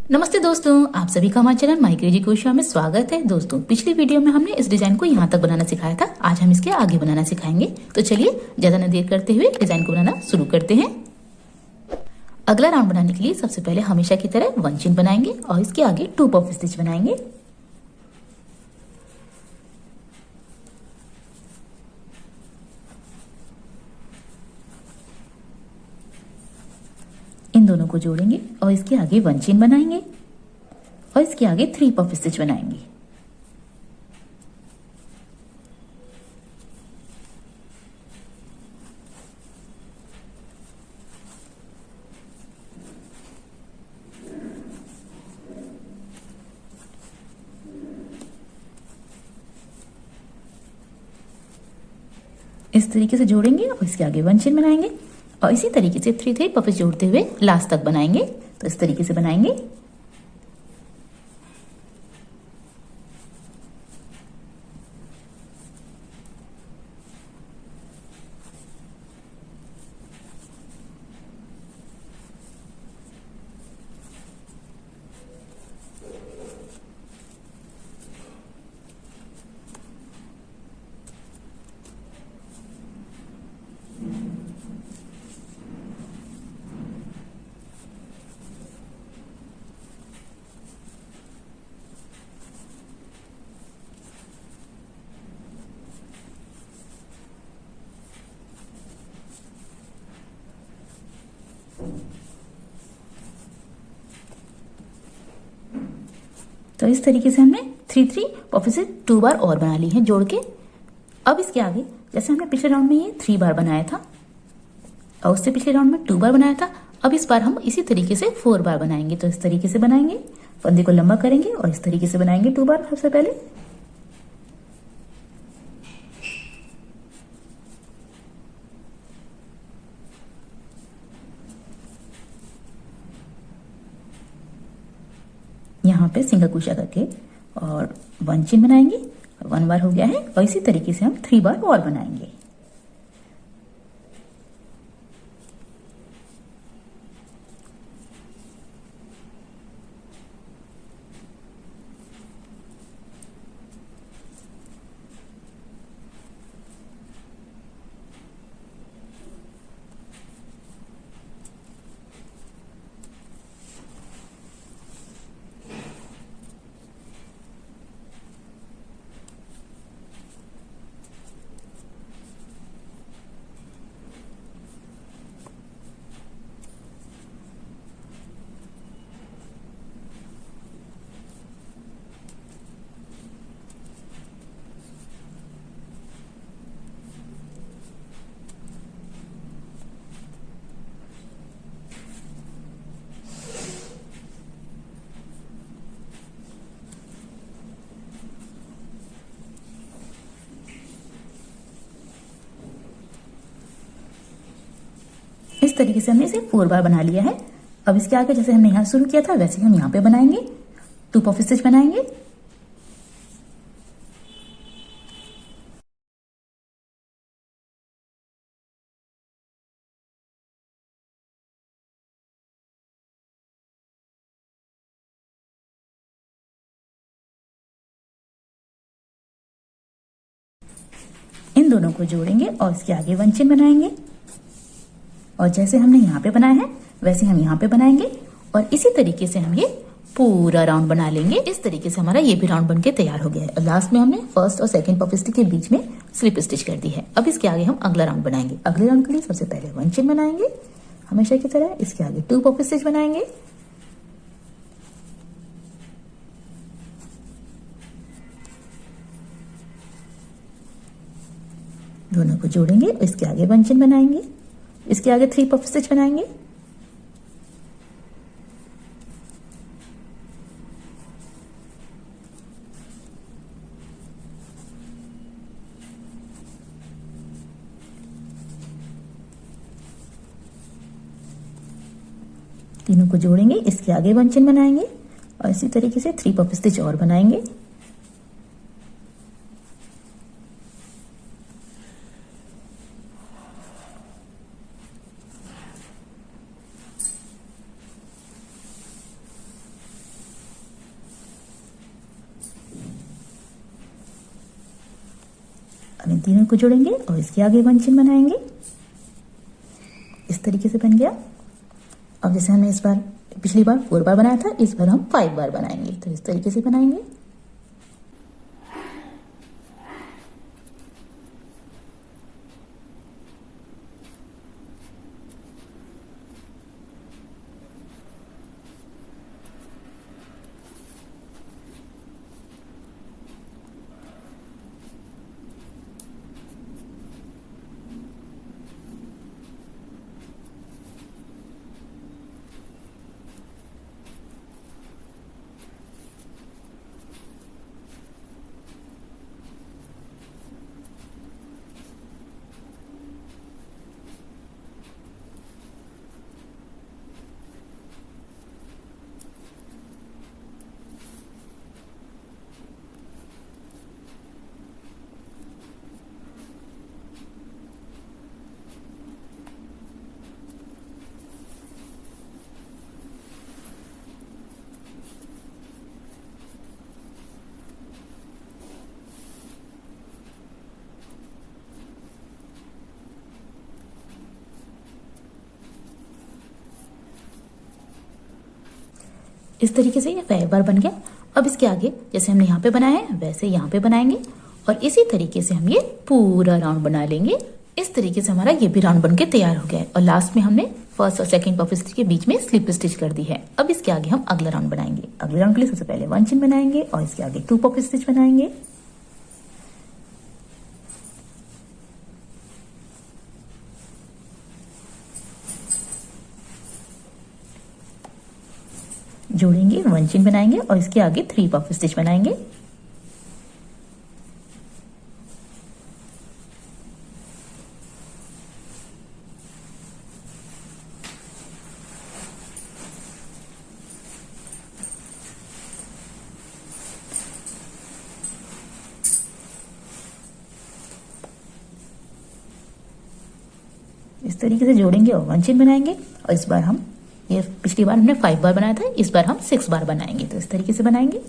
नमस्ते दोस्तों, आप सभी का हमारे चैनल माई क्रेजी कोशिया में स्वागत है। दोस्तों, पिछली वीडियो में हमने इस डिजाइन को यहाँ तक बनाना सिखाया था। आज हम इसके आगे बनाना सिखाएंगे। तो चलिए ज्यादा न देर करते हुए डिजाइन को बनाना शुरू करते हैं। अगला राउंड बनाने के लिए सबसे पहले हमेशा की तरह 1 चेन बनाएंगे और इसके आगे 2 पफ स्टिच बनाएंगे। इन दोनों को जोड़ेंगे और इसके आगे 1 चेन बनाएंगे और इसके आगे 3 पफ स्टिच बनाएंगे। इस तरीके से जोड़ेंगे और इसके आगे 1 चेन बनाएंगे और इसी तरीके से 3 पफ जोड़ते हुए लास्ट तक बनाएंगे। तो इस तरीके से बनाएंगे। तो इस तरीके से हमने 3 पफ से 2 बार और बना ली है जोड़ के। अब इसके आगे जैसे हमने पिछले राउंड में ये 3 बार बनाया था और उससे पिछले राउंड में 2 बार बनाया था, अब इस बार हम इसी तरीके से 4 बार बनाएंगे। तो इस तरीके से बनाएंगे, फंदे को लंबा करेंगे और इस तरीके से बनाएंगे 2 बार। सबसे पहले यहाँ पे सिंगल क्रोशा करके और 1 चेन बनाएंगे। 1 बार हो गया है और इसी तरीके से हम 3 बार और बनाएंगे। इस तरीके से हमने इसे 4 बार बना लिया है। अब इसके आगे जैसे हमने यहाँ शुरू किया था वैसे हम यहाँ पे बनाएंगे, 2 पफ स्टिच बनाएंगे। इन दोनों को जोड़ेंगे और इसके आगे 1 चेन बनाएंगे और जैसे हमने यहाँ पे बनाया है वैसे हम यहाँ पे बनाएंगे और इसी तरीके से हम ये पूरा राउंड बना लेंगे। इस तरीके से हमारा ये भी राउंड बनके तैयार हो गया है। लास्ट में हमने फर्स्ट और सेकंड पफ स्टिच के बीच में स्लिप स्टिच कर दी है। अब इसके आगे हम अगला राउंड बनाएंगे। अगले राउंड के लिए सबसे पहले 1 चेन बनाएंगे हमेशा की तरह, इसके आगे 2 पफ स्टिच बनाएंगे, दोनों को जोड़ेंगे, इसके आगे 1 चेन बनाएंगे, इसके आगे 3 पफ स्टिच बनाएंगे, तीनों को जोड़ेंगे, इसके आगे 1 चेन बनाएंगे और इसी तरीके से 3 पफ स्टिच और बनाएंगे। अब इन तीनों को जोड़ेंगे और इसके आगे वन चिन्ह बनाएंगे। इस तरीके से बन गया। अब जैसे हमने इस बार पिछली बार 4 बार बनाया था, इस बार हम 5 बार बनाएंगे, तो इस तरीके से बनाएंगे। इस तरीके से ये 5 बार बन गया। अब इसके आगे जैसे हमने यहाँ पे बनाया है वैसे यहाँ पे बनाएंगे और इसी तरीके से हम ये पूरा राउंड बना लेंगे। इस तरीके से हमारा ये भी राउंड बन के तैयार हो गया है और लास्ट में हमने फर्स्ट और सेकंड पफ स्टिच के बीच में स्लिप स्टिच कर दी है। अब इसके आगे हम अगला राउंड बनाएंगे। अगले राउंड के लिए सबसे पहले वन चिन्ह बनाएंगे और इसके आगे 2 पफ स्टिच बनाएंगे। जोड़ेंगे, वन चिन्ह बनाएंगे और इसके आगे 3 पफ स्टिच बनाएंगे। इस तरीके से जोड़ेंगे और वन चिन्ह बनाएंगे और इस बार हम ये पिछली बार हमने 5 बार बनाया था, इस बार हम 6 बार बनाएंगे, तो इस तरीके से बनाएंगे।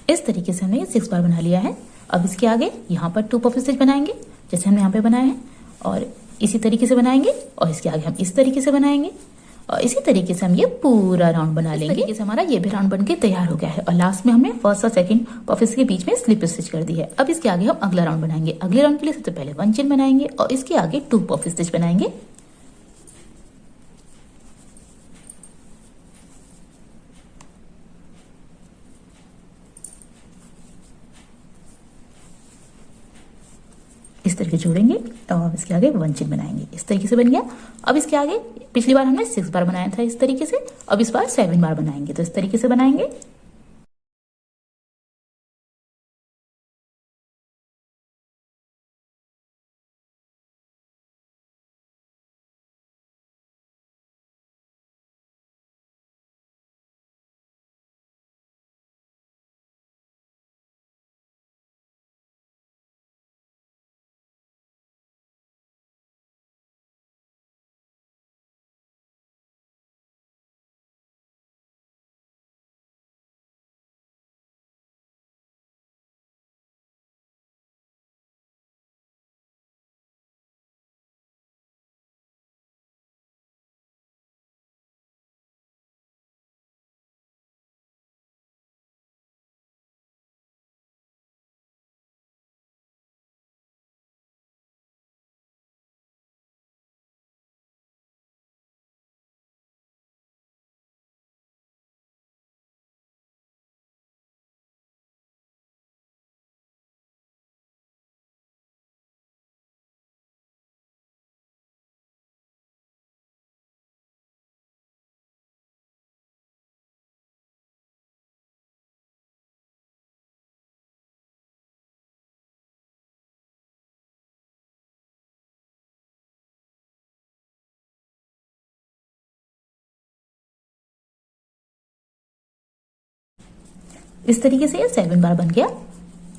इस तरीके से हमने ये 6 बार बना लिया है। अब इसके आगे यहाँ पर 2 पफ स्टिच बनाएंगे जैसे हमने यहाँ पे बनाया है और इसी तरीके से बनाएंगे और इसके आगे हम इस तरीके से बनाएंगे और इसी तरीके से हम ये पूरा राउंड बना लेंगे। इस तरीके से हमारा ये भी राउंड बन के तैयार हो गया है और लास्ट में हमने फर्स्ट और सेकंड पफ स्टिच के बीच में स्लिप स्टिच कर दी है। अब इसके आगे हम अगला राउंड बनाएंगे। अगले राउंड के लिए सबसे पहले वन चिन्ह बनाएंगे और इसके आगे 2 पफ स्टिच बनाएंगे। इस तरीके जोड़ेंगे और इसके आगे वन चिन्ह बनाएंगे। इस तरीके से बन गया। अब इसके आगे पिछली बार हमने 6 बार बनाया था इस तरीके से, अब इस बार 7 बार बनाएंगे, तो इस तरीके से बनाएंगे। इस तरीके से ये 7 बार बन गया।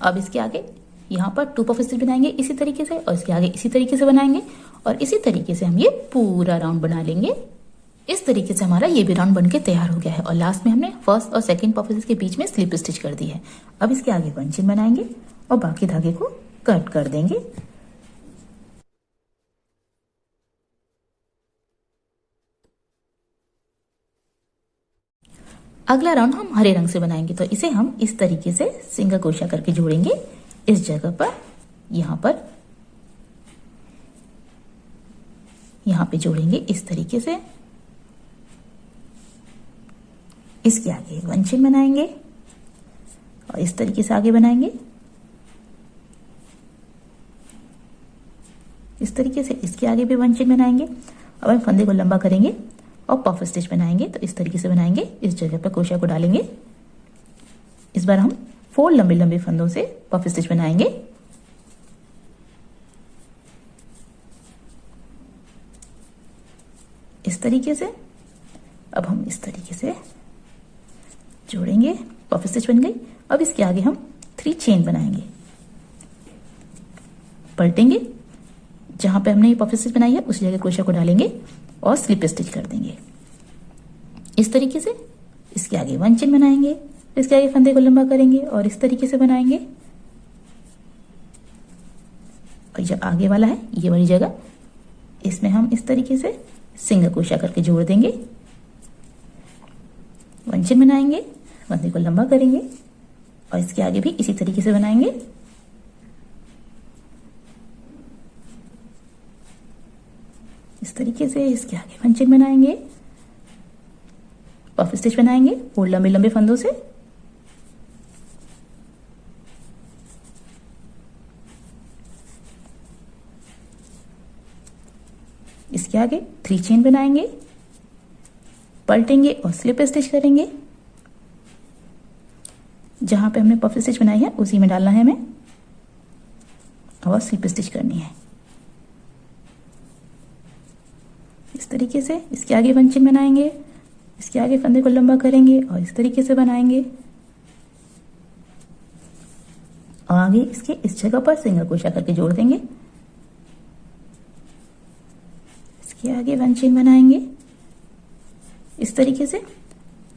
अब इसके आगे यहाँ पर 2 पफ स्टिच बनाएंगे इसी तरीके से, और इसके आगे इसी तरीके से बनाएंगे, और इसी तरीके से हम ये पूरा राउंड बना लेंगे। इस तरीके से हमारा ये भी राउंड बन के तैयार हो गया है। और लास्ट में हमने फर्स्ट और सेकंड पफ स्टिच के बीच में स्लिप स्टिच कर दी है। अब इसके आगे 1 चेन बनाएंगे और बाकी धागे को कट कर देंगे। अगला राउंड हम हरे रंग से बनाएंगे, तो इसे हम इस तरीके से सिंगल क्रोशा करके जोड़ेंगे इस जगह पर, यहाँ पे जोड़ेंगे इस तरीके से। इसके आगे 1 चेन बनाएंगे और इस तरीके से आगे बनाएंगे, इस तरीके से। इसके आगे भी 1 चेन बनाएंगे। अब हम फंदे को लंबा करेंगे और पफ स्टिच बनाएंगे, तो इस तरीके से बनाएंगे। इस जगह पर क्रोशा को डालेंगे। इस बार हम 4 लंबे लंबे फंदों से पफ स्टिच बनाएंगे। इस तरीके से। अब हम इस तरीके से जोड़ेंगे, पफ स्टिच बन गई। अब इसके आगे हम 3 चेन बनाएंगे, पलटेंगे, जहां पे हमने ये पफ स्टिच बनाई है उस जगह क्रोशा को डालेंगे और स्लिप स्टिच कर देंगे इस तरीके से। इसके आगे 1 चेन बनाएंगे, इसके आगे फंदे को लंबा करेंगे और इस तरीके से बनाएंगे। और जो आगे वाला है ये वाली जगह, इसमें हम इस तरीके से सिंगल क्रोशा करके जोड़ देंगे। 1 चेन बनाएंगे, फंदे को लंबा करेंगे और इसके आगे भी इसी तरीके से बनाएंगे। इस तरीके से इसके आगे 1 चेन बनाएंगे, पफ स्टिच बनाएंगे 4 लंबे लंबे फंदों से। इसके आगे 3 चेन बनाएंगे, पलटेंगे और स्लिप स्टिच करेंगे। जहां पे हमने पफ स्टिच बनाई है उसी में डालना है हमें और स्लिप स्टिच करनी है इस तरीके से। इसके आगे 1 चेन बनाएंगे, इसके आगे फंदे को लंबा करेंगे और इस तरीके से बनाएंगे। और आगे इसके इस जगह पर सिंगल क्रोशा करके जोड़ देंगे। इसके आगे 1 चेन बनाएंगे इस तरीके से,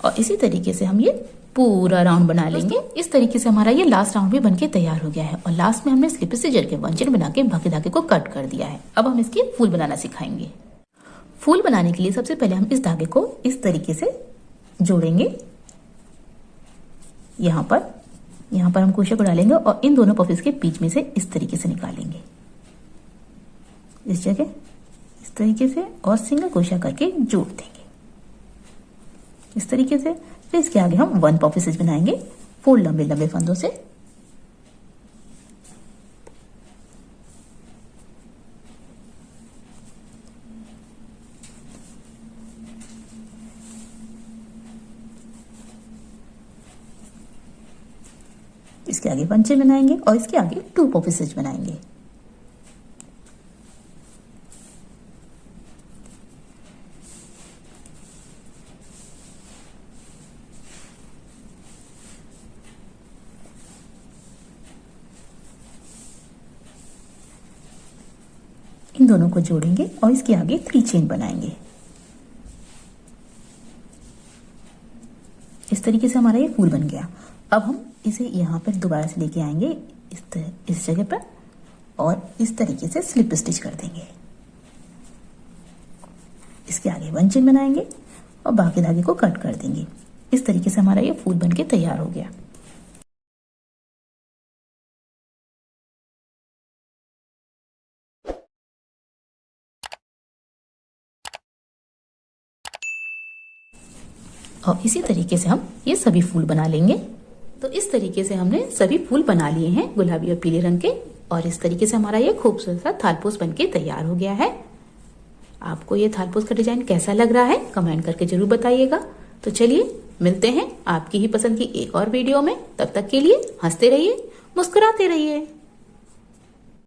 और इसी तरीके से हम ये पूरा राउंड बना लेंगे। इस तरीके से हमारा ये लास्ट राउंड भी बनके तैयार हो गया है। और लास्ट में हमने स्लिप स्टिच करके 1 चेन बना के बाकी धागे को कट कर दिया है। अब हम इसकी फूल बनाना सिखाएंगे। फूल बनाने के लिए सबसे पहले हम इस धागे को इस तरीके से जोड़ेंगे। यहाँ पर हम क्रोशा को डालेंगे और इन दोनों पफिस के बीच में से इस तरीके से निकालेंगे इस जगह, इस तरीके से, और सिंगल क्रोशा करके जोड़ देंगे इस तरीके से। फिर इसके आगे हम 1 पफ स्टिच बनाएंगे 4 लंबे लंबे फंदों से। इसके आगे 1 चेन बनाएंगे और इसके आगे 2 पफ स्टिच बनाएंगे। इन दोनों को जोड़ेंगे और इसके आगे 3 चेन बनाएंगे। इस तरीके से हमारा ये फूल बन गया। अब हम इसे यहाँ पर दोबारा से लेके आएंगे इस जगह पर और इस तरीके से स्लिप स्टिच कर देंगे। इसके आगे 1 चेन बनाएंगे और बाकी धागे को कट कर देंगे। इस तरीके से हमारा ये फूल बनके तैयार हो गया। और इसी तरीके से हम ये सभी फूल बना लेंगे। तो इस तरीके से हमने सभी फूल बना लिए हैं गुलाबी और पीले रंग के, और इस तरीके से हमारा ये खूबसूरत सा थालपोस बनके तैयार हो गया है। आपको ये थालपोस का डिजाइन कैसा लग रहा है कमेंट करके जरूर बताइएगा। तो चलिए मिलते हैं आपकी ही पसंद की एक और वीडियो में। तब तक के लिए हंसते रहिए, मुस्कुराते रहिए।